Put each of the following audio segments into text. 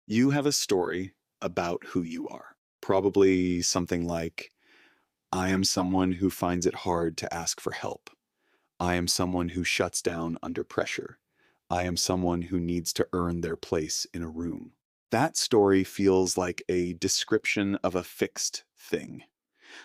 You have a story about who you are. Probably something like, I am someone who finds it hard to ask for help. I am someone who shuts down under pressure. I am someone who needs to earn their place in a room. That story feels like a description of a fixed thing,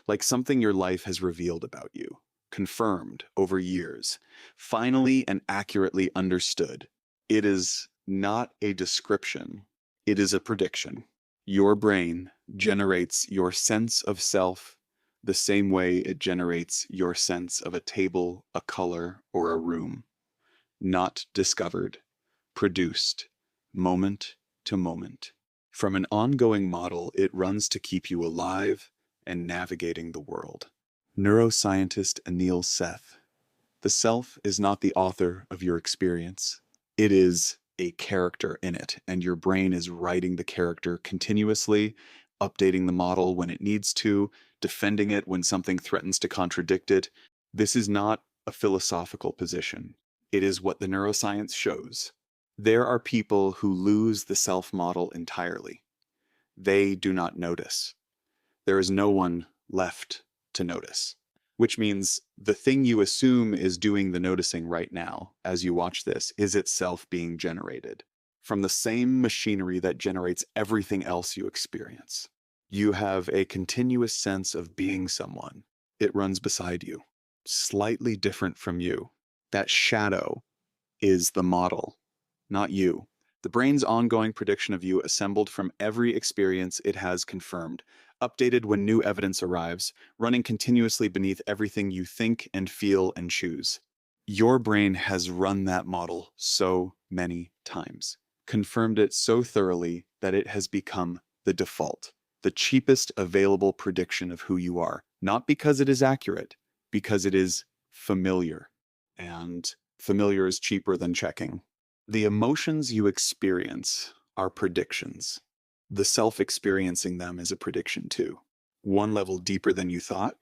like something your life has revealed about you, confirmed over years, finally and accurately understood. It is not a description, it is a prediction. Your brain generates your sense of self the same way it generates your sense of a table, a color, or a room. Not discovered, produced, moment to moment. From an ongoing model, it runs to keep you alive and navigating the world. Neuroscientist Anil Seth. The self is not the author of your experience. It is a character in it, and your brain is writing the character continuously, updating the model when it needs to, defending it when something threatens to contradict it. This is not a philosophical position. It is what the neuroscience shows. There are people who lose the self model entirely. They do not notice. There is no one left to notice, which means the thing you assume is doing the noticing right now as you watch this is itself being generated from the same machinery that generates everything else you experience. You have a continuous sense of being someone. It runs beside you, slightly different from you. That shadow is the model, not you. The brain's ongoing prediction of you assembled from every experience it has confirmed, updated when new evidence arrives, running continuously beneath everything you think and feel and choose. Your brain has run that model so many times, confirmed it so thoroughly that it has become the default, the cheapest available prediction of who you are, not because it is accurate, because it is familiar. And familiar is cheaper than checking. The emotions you experience are predictions. The self experiencing them is a prediction too. One level deeper than you thought.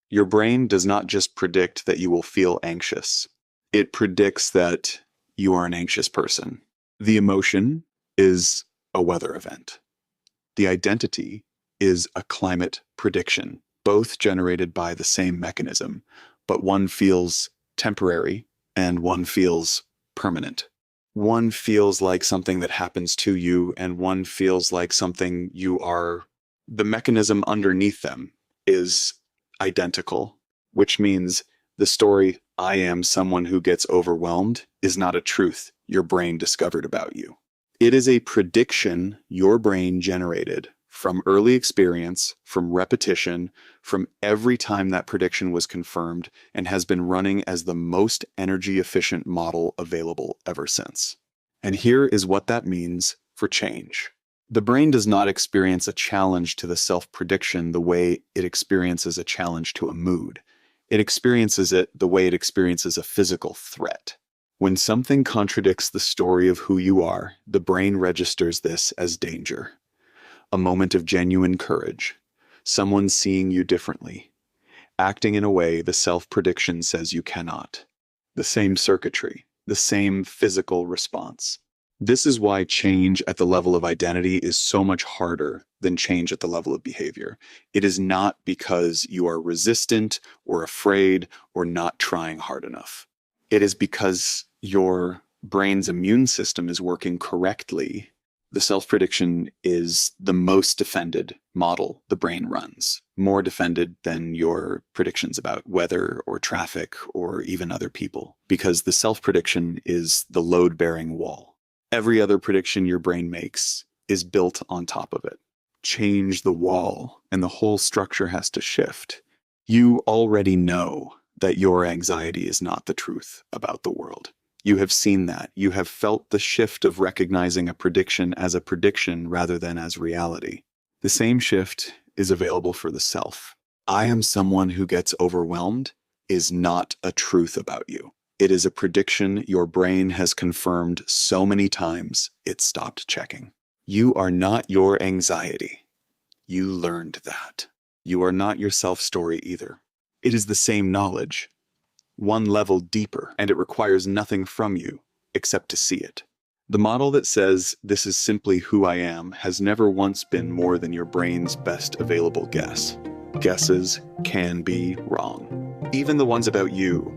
Your brain does not just predict that you will feel anxious. It predicts that you are an anxious person. The emotion is a weather event. The identity is a climate prediction, both generated by the same mechanism, but one feels temporary and one feels permanent. One feels like something that happens to you, and one feels like something you are. The mechanism underneath them is identical, which means the story, I am someone who gets overwhelmed, is not a truth your brain discovered about you. It is a prediction your brain generated from early experience, from repetition, from every time that prediction was confirmed, and has been running as the most energy efficient model available ever since. And here is what that means for change. The brain does not experience a challenge to the self-prediction the way it experiences a challenge to a mood. It experiences it the way it experiences a physical threat. When something contradicts the story of who you are, the brain registers this as danger. A moment of genuine courage, someone seeing you differently, acting in a way the self-prediction says you cannot. The same circuitry, the same physical response. This is why change at the level of identity is so much harder than change at the level of behavior. It is not because you are resistant or afraid or not trying hard enough. It is because your brain's immune system is working correctly. The self-prediction is the most defended model the brain runs, more defended than your predictions about weather or traffic or even other people, because the self-prediction is the load-bearing wall. Every other prediction your brain makes is built on top of it. Change the wall, and the whole structure has to shift. You already know that your anxiety is not the truth about the world. You have seen that. You have felt the shift of recognizing a prediction as a prediction rather than as reality. The same shift is available for the self. I am someone who gets overwhelmed is not a truth about you. It is a prediction your brain has confirmed so many times it stopped checking. You are not your anxiety. You learned that. You are not your self-story either. It is the same knowledge, one level deeper, and it requires nothing from you except to see it. The model that says, "This is simply who I am," has never once been more than your brain's best available guess. Guesses can be wrong, even the ones about you.